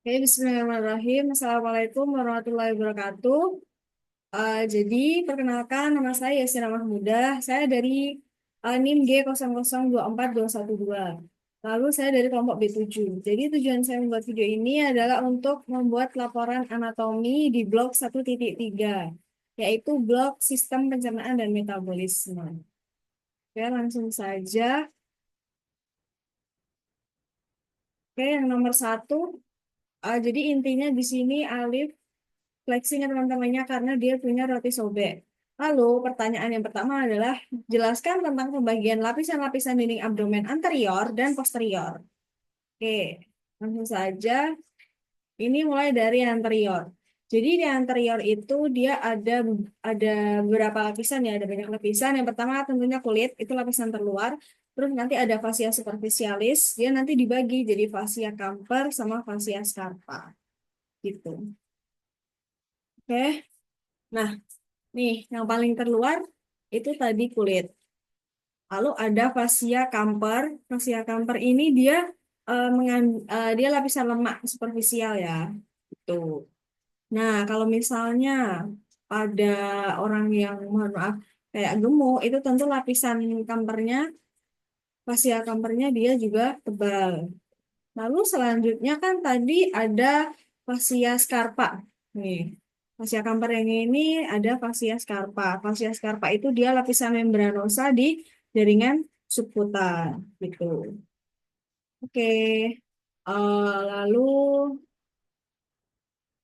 Oke, Bismillahirrahmanirrahim. Assalamualaikum warahmatullahi wabarakatuh. Jadi, perkenalkan nama saya Yasira Mahmudah. Saya dari NIM G002412. Lalu saya dari kelompok B7. Jadi, tujuan saya membuat video ini adalah untuk membuat laporan anatomi di blok 1.3, yaitu blok sistem pencernaan dan metabolisme. Oke, langsung saja. Oke, yang nomor satu. Jadi intinya di sini Alif flexing ya teman-temannya karena dia punya roti sobek. Lalu pertanyaan yang pertama adalah jelaskan tentang pembagian lapisan-lapisan dinding abdomen anterior dan posterior. Oke, langsung saja. Ini mulai dari anterior. Jadi di anterior itu dia ada beberapa lapisan ya, ada banyak lapisan. Yang pertama tentunya kulit, itu lapisan terluar. Terus nanti ada fascia superficialis, dia nanti dibagi jadi fascia camper sama fascia scarpa gitu. Oke. Nah, nih, yang paling terluar itu tadi kulit. Lalu ada fascia camper. Fascia camper ini dia lapisan lemak superficial ya. Itu. Nah, kalau misalnya pada orang yang mohon maaf kayak gemuk, itu tentu lapisan campernya, fascia campernya dia juga tebal. Lalu selanjutnya kan tadi ada fascia scarpa. Nih, fascia camper yang ini ada fascia scarpa. Fascia scarpa itu dia lapisan membranosa di jaringan subkuta gitu. Oke. Lalu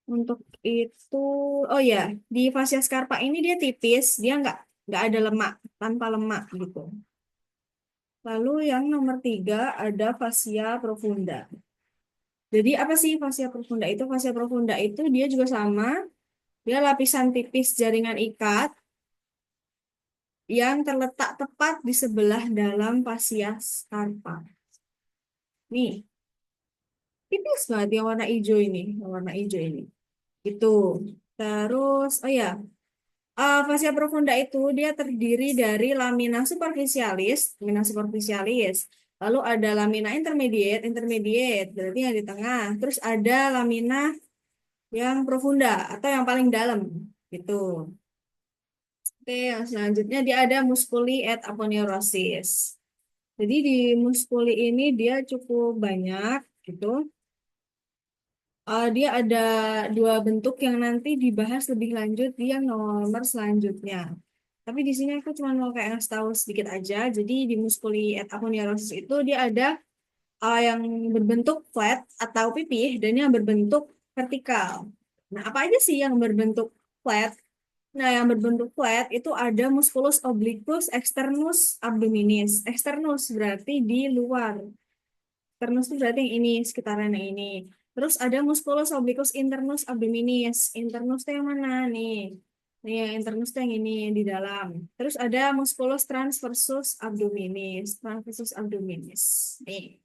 untuk itu, oh ya, di fascia scarpa ini dia tipis, dia nggak ada lemak, tanpa lemak gitu. Lalu yang nomor tiga ada fascia profunda. Jadi apa sih fascia profunda itu? Fascia profunda itu dia juga sama, dia lapisan tipis jaringan ikat yang terletak tepat di sebelah dalam fascia scarpa. Nih, tipis banget yang warna hijau ini, yang warna hijau ini. Itu. Terus, oh ya, fascia profunda itu dia terdiri dari lamina superficialis. Lalu ada lamina intermediate, intermediate berarti yang di tengah. Terus ada lamina yang profunda atau yang paling dalam gitu. Oke, yang selanjutnya dia ada musculi et aponeurosis. Jadi di muskuli ini dia cukup banyak gitu. Dia ada dua bentuk yang nanti dibahas lebih lanjut di yang nomor selanjutnya. Tapi di sini aku cuma mau kayak ngasih tahu sedikit aja. Jadi di musculi et aponeurosis itu dia ada yang berbentuk flat atau pipih dan yang berbentuk vertikal. Nah, apa aja sih yang berbentuk flat? Nah, yang berbentuk flat itu ada musculus obliquus externus abdominis. Externus berarti di luar. Externus itu berarti yang ini, sekitaran yang ini. Terus ada musculus obliquus internus abdominis. Internus itu yang mana nih? Nih, yang internus itu yang ini, yang di dalam. Terus ada musculus transversus abdominis. Transversus abdominis. Nih.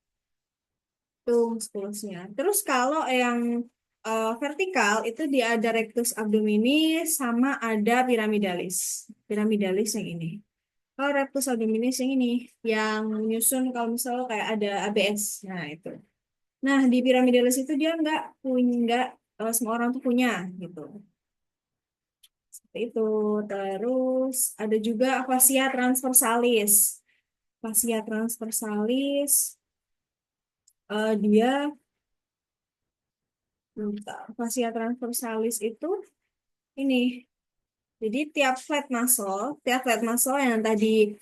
Tuh muskulusnya. Terus kalau yang vertikal itu dia ada rectus abdominis sama ada piramidalis. Piramidalis yang ini. Kalau rectus abdominis yang ini, yang menyusun kalau misalnya kayak ada ABS. Nah itu. Nah di piramidalis itu dia nggak semua orang tuh punya gitu. Seperti itu. Terus ada juga fascia transversalis. Fascia transversalis dia fascia transversalis itu ini. Jadi tiap flat muscle yang tadi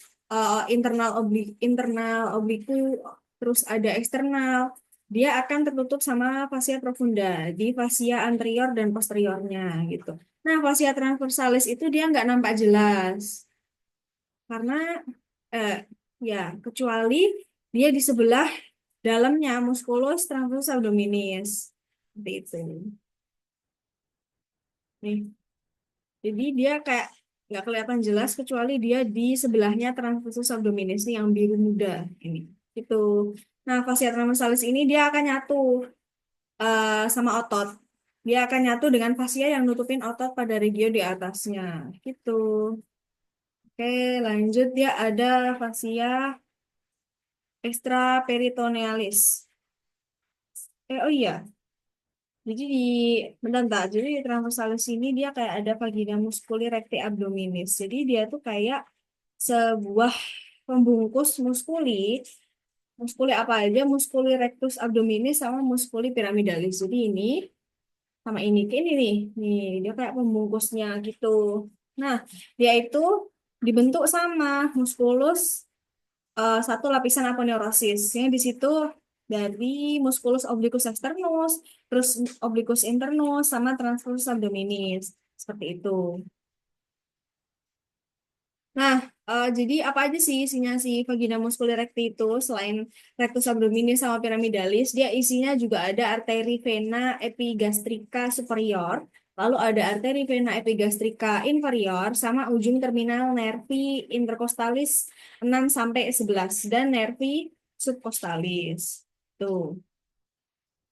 internal obliku, terus ada eksternal, dia akan tertutup sama fascia profunda di fascia anterior dan posteriornya gitu. Nah, fascia transversalis itu dia nggak nampak jelas karena eh, ya kecuali dia di sebelah dalamnya musculus transversus abdominis. Seperti itu. Nih. Jadi dia kayak nggak kelihatan jelas kecuali dia di sebelahnya transversus abdominis nih yang biru muda ini. Itu. Nah, fascia transversalis ini dia akan nyatu sama otot. Dia akan nyatu dengan fascia yang nutupin otot pada regio di atasnya. Gitu. Oke, lanjut dia ada fascia extraperitonealis. Oh iya, Jadi bentar, jadi di transversalis ini dia kayak ada vagina musculi recti abdominis. Jadi dia tuh kayak sebuah pembungkus muskuli. Muskuli apa aja? Muskuli rectus abdominis sama muskuli piramidalis. Jadi ini sama ini, kayak ini nih. Nih, dia kayak pembungkusnya gitu. Nah, dia itu dibentuk sama muskulus satu lapisan aponeurosis. Yang di situ dari musculus obliquus externus, terus obliquus internus, sama transversus abdominis. Seperti itu. Nah, jadi apa aja sih isinya si vagina musculi recti itu selain rectus abdominis sama pyramidalis, dia isinya juga ada arteri vena epigastrika superior, lalu ada arteri vena epigastrika inferior sama ujung terminal nervi intercostalis 6 sampai 11 dan nervi subcostalis. Tuh.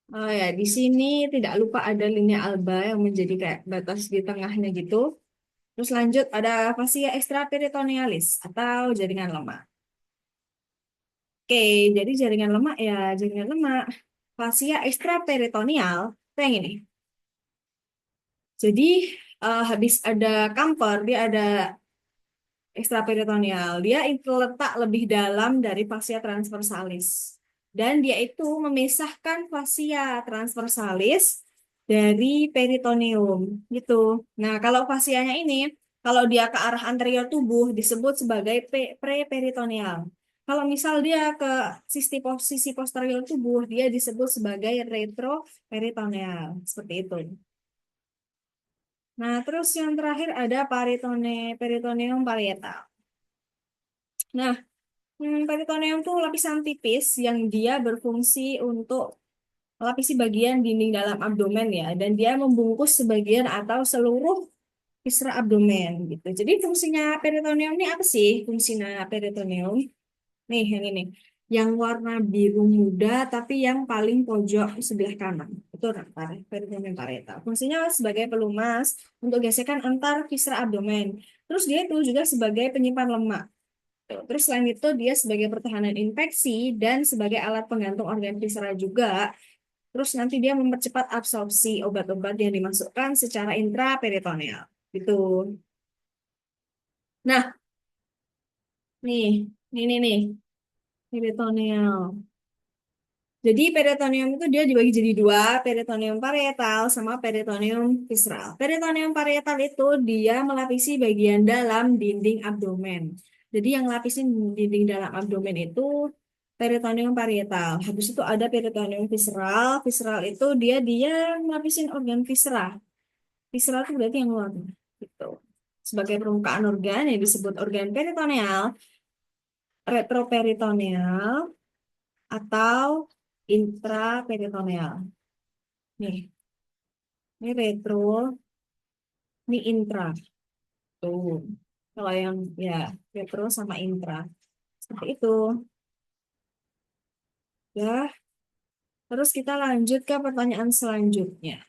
Oh ya, di sini tidak lupa ada linea alba yang menjadi kayak batas di tengahnya gitu. Terus lanjut ada fascia extraperitonealis atau jaringan lemak. Oke, jadi jaringan lemak ya jaringan lemak. Fascia extraperitoneal itu yang ini. Jadi habis ada kamper, dia ada ekstraperitoneal. Dia itu letak lebih dalam dari fascia transversalis. Dan dia itu memisahkan fascia transversalis dari peritoneum gitu. Nah, kalau fascianya ini, kalau dia ke arah anterior tubuh disebut sebagai preperitoneal. Kalau misal dia ke sisi posterior tubuh, dia disebut sebagai retroperitoneal. Seperti itu. Nah, terus yang terakhir ada peritoneum parietal. Nah, peritoneum tuh lapisan tipis yang dia berfungsi untuk melapisi bagian dinding dalam abdomen ya, dan dia membungkus sebagian atau seluruh viscera abdomen gitu. Jadi fungsinya peritoneum ini apa sih? Fungsinya peritoneum nih yang ini, yang warna biru muda tapi yang paling pojok sebelah kanan. Itu peritoneum parietal. Fungsinya sebagai pelumas untuk gesekan antar viscera abdomen. Terus dia itu juga sebagai penyimpan lemak. Terus selain itu dia sebagai pertahanan infeksi dan sebagai alat penggantung organ viscera juga. Terus nanti dia mempercepat absorpsi obat-obat yang dimasukkan secara intraperitoneal. Gitu. Nah, nih, nih, peritoneal. Jadi peritoneum itu dia dibagi jadi dua, peritoneum parietal sama peritoneum visceral. Peritoneum parietal itu dia melapisi bagian dalam dinding abdomen. Jadi yang lapisin dinding dalam abdomen itu peritoneum parietal. Habis itu ada peritoneum visceral. Visceral itu dia dia melapisin organ viscera. Viscera itu berarti yang luar gitu. Sebagai permukaan organ yang disebut organ peritoneal, retroperitoneal atau intraperitoneal. Nih, ini retro, ini intra. Tuh. Kalau yang ya retro sama intra. Seperti itu. Ya, terus kita lanjut ke pertanyaan selanjutnya.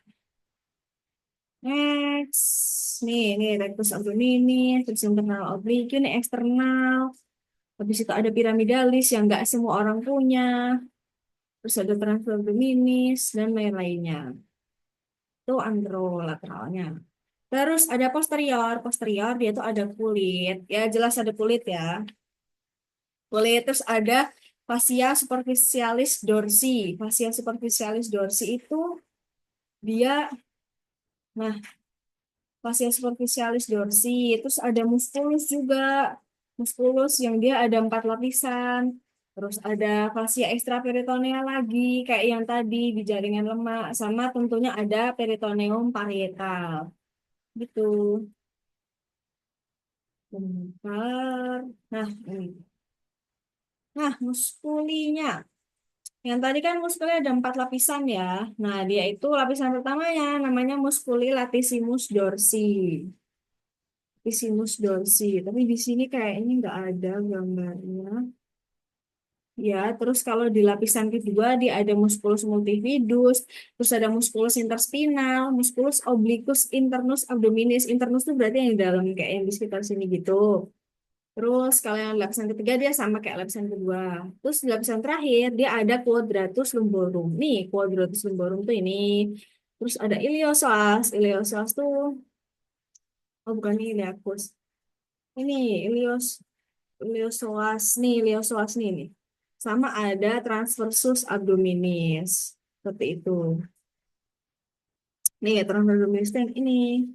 Next. Nih rectus abdominis, terus internal oblique, ini eksternal. Habis itu ada piramidalis yang nggak semua orang punya. Terus ada transfer abdominis dan lain-lainnya. Itu anterolateralnya. Terus ada posterior. Posterior dia tuh ada kulit. Ya jelas ada kulit ya. Kulit terus ada fascia superficialis dorsi. Fascia superficialis dorsi itu dia, nah fascia superficialis dorsi. Terus ada musculus juga. Musculus yang dia ada 4 lapisan. Terus ada fascia extraperitoneal lagi kayak yang tadi di jaringan lemak. Sama tentunya ada peritoneum parietal. Gitu. Bentar. Nah, ini. Nah, muskulinya. Yang tadi kan muskuli ada 4 lapisan ya. Nah, dia itu lapisan pertamanya namanya muskuli latissimus dorsi. Latissimus dorsi. Tapi di sini kayaknya nggak ada gambarnya. Ya, terus kalau di lapisan kedua dia ada musculus multifidus, terus ada musculus interspinal, musculus obliquus internus abdominis. Internus itu berarti yang di dalam kayak yang di sekitar sini gitu. Terus kalau yang lapisan ketiga dia sama kayak lapisan kedua. Terus di lapisan terakhir dia ada quadratus lumborum. Nih, quadratus lumborum tuh ini. Terus ada iliopsoas. Iliopsoas tuh, oh bukan ini iliacus. Ini iliopsoas nih, iliopsoas nih. Sama ada transversus abdominis. Seperti itu. Nih, transversus abdominis yang ini.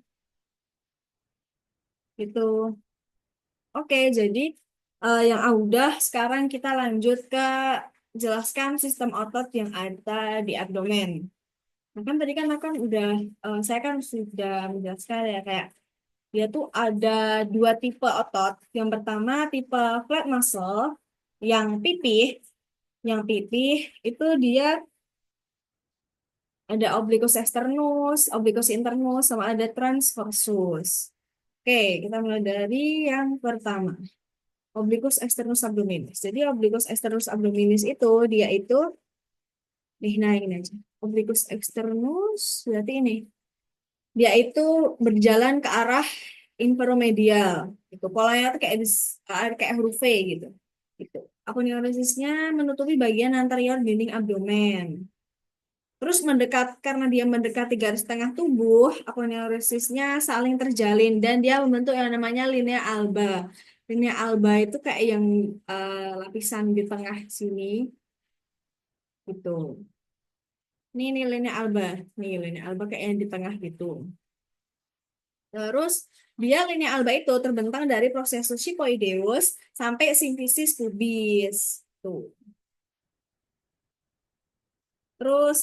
Itu. Oke, jadi yang udah sekarang kita lanjut ke jelaskan sistem otot yang ada di abdomen. Nah, kan tadi kan aku kan udah, saya kan sudah menjelaskan ya kayak dia tuh ada dua tipe otot. Yang pertama tipe flat muscle, yang pipih, yang pipih itu dia ada obliquus externus, obliquus internus, sama ada transversus. Oke, kita mulai dari yang pertama. Obliquus externus abdominis. Jadi obliquus externus abdominis itu dia itu nih, nah ini aja. Obliquus externus berarti ini. Dia itu berjalan ke arah inferomedial. Gitu. Polanya tuh kayak kayak huruf V gitu. Gitu. Aponeurisisnya menutupi bagian anterior dinding abdomen. Terus mendekat karena dia mendekati garis tengah tubuh, aponeurisisnya saling terjalin dan dia membentuk yang namanya linea alba. Linea alba itu kayak yang lapisan di tengah sini gitu. Ini linea alba, nih linea alba kayak yang di tengah gitu. Terus dia linea alba itu terbentang dari processus chypoideus sampai simphysis pubis. Tuh. Terus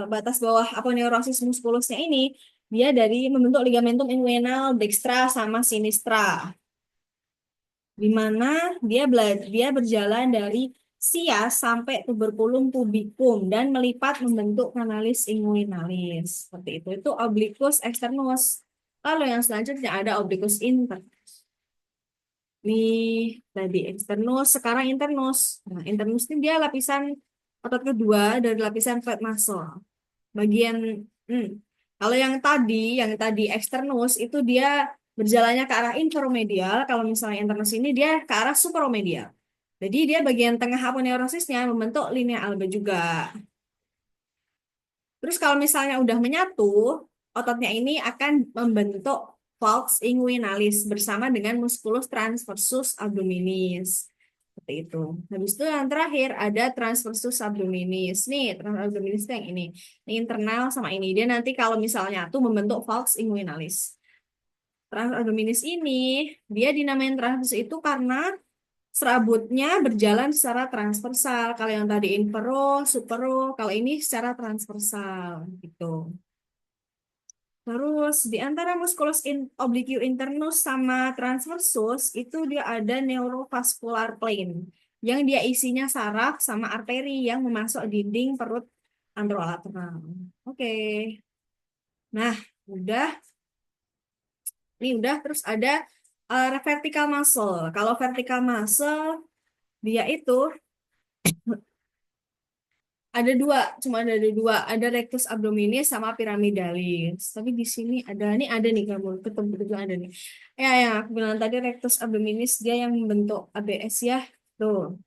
batas bawah aponeurosis musculusnya ini dia dari membentuk ligamentum inguinal dextra sama sinistra, di mana dia berjalan dari sias sampai tuberculum pubicum dan melipat membentuk canalis inguinalis. Seperti itu. Itu obliquus externus. Lalu yang selanjutnya ada obliquus internus. Nih, tadi externus, sekarang internus. Nah, internus ini dia lapisan otot kedua dari lapisan fat muscle. Bagian, hmm, kalau yang tadi externus itu dia berjalannya ke arah inferomedial. Kalau misalnya internus ini dia ke arah superomedial. Jadi dia bagian tengah aponeurosisnya membentuk linea alba juga. Terus kalau misalnya udah menyatu, ototnya ini akan membentuk falx inguinalis bersama dengan musculus transversus abdominis. Seperti itu. Habis itu yang terakhir ada transversus abdominis. Nih, transversus abdominis itu yang ini. Ini internal sama ini. Dia nanti kalau misalnya tuh membentuk falx inguinalis. Transversus abdominis ini, dia dinamain transversus itu karena serabutnya berjalan secara transversal. Kalau yang tadi infero, supero, kalau ini secara transversal gitu. Terus di antara musculus oblique internus sama transversus itu dia ada neurovascular plane yang dia isinya saraf sama arteri yang memasuk dinding perut anterolateral. Oke. Nah, udah. Ini udah terus ada vertical muscle. Kalau vertical muscle dia itu ada dua, cuma ada dua, ada rectus abdominis sama pyramidalis. Tapi di sini ada nih kamu ketemu juga ada nih. Ya, yang aku bilang tadi rectus abdominis dia yang membentuk ABS ya, tuh.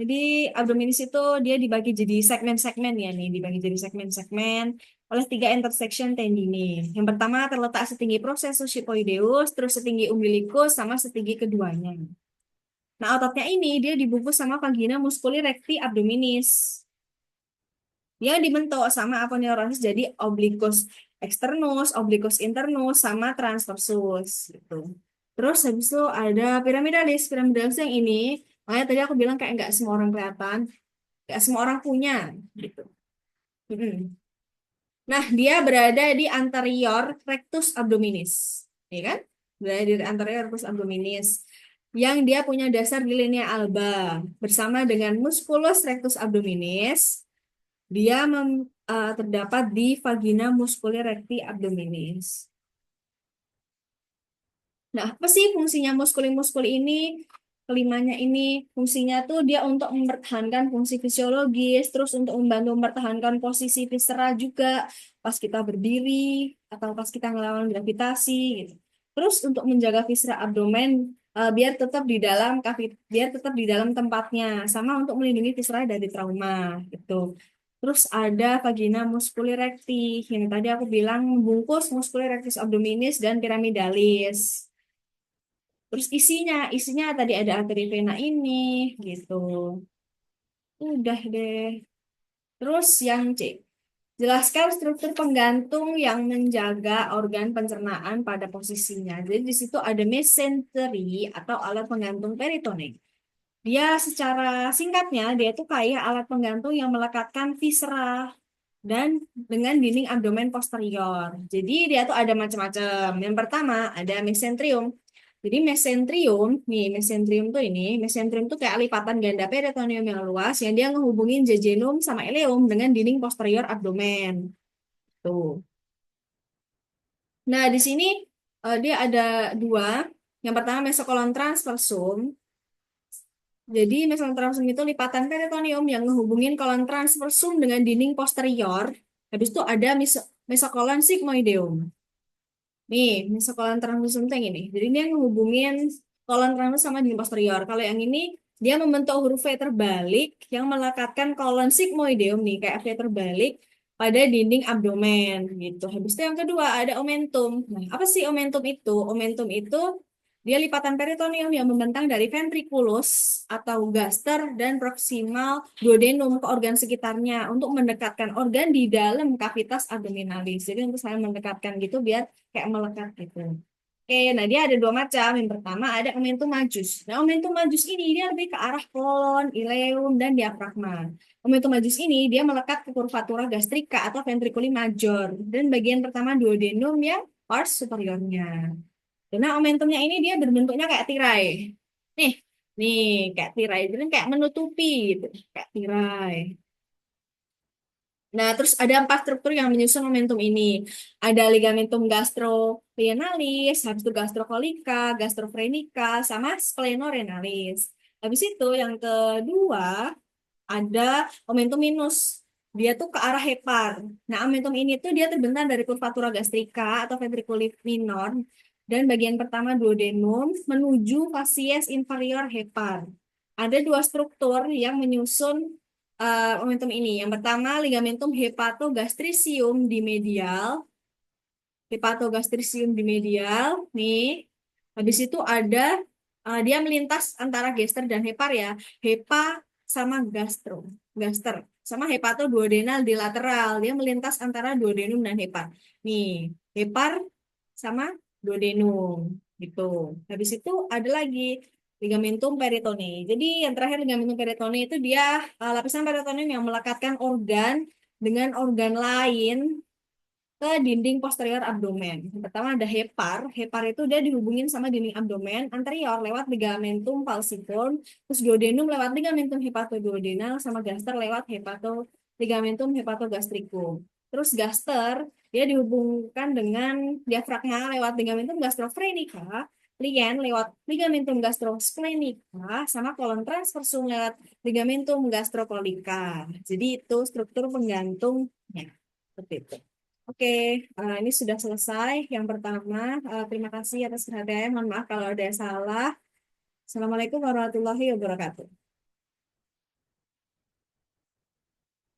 Jadi abdominis itu dia dibagi jadi segmen-segmen ya nih, dibagi jadi segmen-segmen oleh tiga intersection tendini. Yang pertama terletak setinggi processus chypoideus, terus setinggi umbilicus sama setinggi keduanya. Nah, ototnya ini dia dibungkus sama vagina musculi recti abdominis. Dia dibentuk sama aponeurosis jadi obliquus externus, obliquus internus, sama transversus gitu. Terus habis itu ada piramidalis. Piramidalis yang ini, makanya tadi aku bilang kayak nggak semua orang kelihatan, nggak semua orang punya gitu. Mm-mm. Nah, dia berada di anterior rectus abdominis, ya kan? Berada di anterior rectus abdominis, yang dia punya dasar di linea alba bersama dengan musculus rectus abdominis. Dia terdapat di vagina musculi recti abdominis. Nah, apa sih fungsinya muskuli-muskuli ini? Kelimanya ini fungsinya tuh dia untuk mempertahankan fungsi fisiologis, terus untuk membantu mempertahankan posisi viscera juga pas kita berdiri atau pas kita ngelawan gravitasi gitu. Terus untuk menjaga viscera abdomen biar tetap di dalam tempatnya, sama untuk melindungi viscera dari trauma gitu. Terus ada vagina musculi recti. Yang tadi aku bilang membungkus musculi rectus abdominis dan piramidalis. Terus isinya tadi ada arteri vena ini, gitu. Udah deh. Terus yang C. Jelaskan struktur penggantung yang menjaga organ pencernaan pada posisinya. Jadi di situ ada mesentery atau alat penggantung peritoneum. Dia secara singkatnya, dia itu kayak alat penggantung yang melekatkan viscera dan dengan dinding abdomen posterior. Jadi dia tuh ada macam-macam. Yang pertama ada mesenterium. Jadi mesenterium tuh kayak lipatan ganda peritoneum yang luas yang dia ngehubungin jejunum sama ileum dengan dinding posterior abdomen. Tuh. Nah, di sini dia ada dua. Yang pertama mesokolon transversum. Jadi mesokolon transversum itu lipatan peritoneum yang ngehubungin kolon transversum dengan dinding posterior. Habis itu ada mesokolon sigmoideum. Nih, mesokolon transversum itu yang ini. Jadi dia ngehubungin kolon transversum sama dinding posterior. Kalau yang ini dia membentuk huruf V terbalik yang melekatkan kolon sigmoideum nih kayak V terbalik pada dinding abdomen gitu. Habis itu yang kedua ada omentum. Nah, apa sih omentum itu? Omentum itu dia lipatan peritoneum yang membentang dari ventriculus atau gaster dan proximal duodenum ke organ sekitarnya untuk mendekatkan organ di dalam kavitas abdominalis. Jadi untuk saya mendekatkan gitu biar kayak melekat gitu. Oke, nah dia ada dua macam. Yang pertama ada omentum majus. Nah, omentum majus ini dia lebih ke arah kolon, ileum, dan diafragma. Omentum majus ini dia melekat ke curvatura gastrika atau ventriculi major dan bagian pertama duodenum yang pars superiornya. Karena omentumnya ini dia berbentuknya kayak tirai. Nih, nih kayak tirai, jadi kayak menutupi gitu, kayak tirai. Nah, terus ada empat struktur yang menyusun momentum ini. Ada ligamentum gastroclenalis, habis itu gastrocolika, gastrofrenica, sama splenorenalis. Habis itu yang kedua ada momentum minus. Dia tuh ke arah hepar. Nah, momentum ini tuh dia terbentang dari curvatura gastrica atau ventriculi minor dan bagian pertama duodenum menuju facies inferior hepar. Ada dua struktur yang menyusun momentum ini. Yang pertama ligamentum hepatogastricium di medial, hepatogastricium di medial, nih. Habis itu ada dia melintas antara gester dan hepar ya. Hepa sama gaster sama hepatoduodenal di lateral. Dia melintas antara duodenum dan hepar. Nih, hepar sama duodenum gitu. Habis itu ada lagi ligamentum peritone. Jadi yang terakhir ligamentum peritone itu dia lapisan peritoneum yang melekatkan organ dengan organ lain ke dinding posterior abdomen. Yang pertama ada hepar. Hepar itu dia dihubungin sama dinding abdomen anterior lewat ligamentum falciform, terus duodenum lewat ligamentum hepatoduodenal, sama gaster lewat ligamentum hepatogastricum. Terus gaster dia dihubungkan dengan diafragma lewat ligamentum gastrofrenica, lien lewat ligamentum gastrosplenica, sama kolon transversum lewat ligamentum gastrocolica. Jadi itu struktur penggantungnya. Seperti itu. Oke, ini sudah selesai. Yang pertama, terima kasih atas perhatiannya. Mohon maaf kalau ada yang salah. Assalamualaikum warahmatullahi wabarakatuh.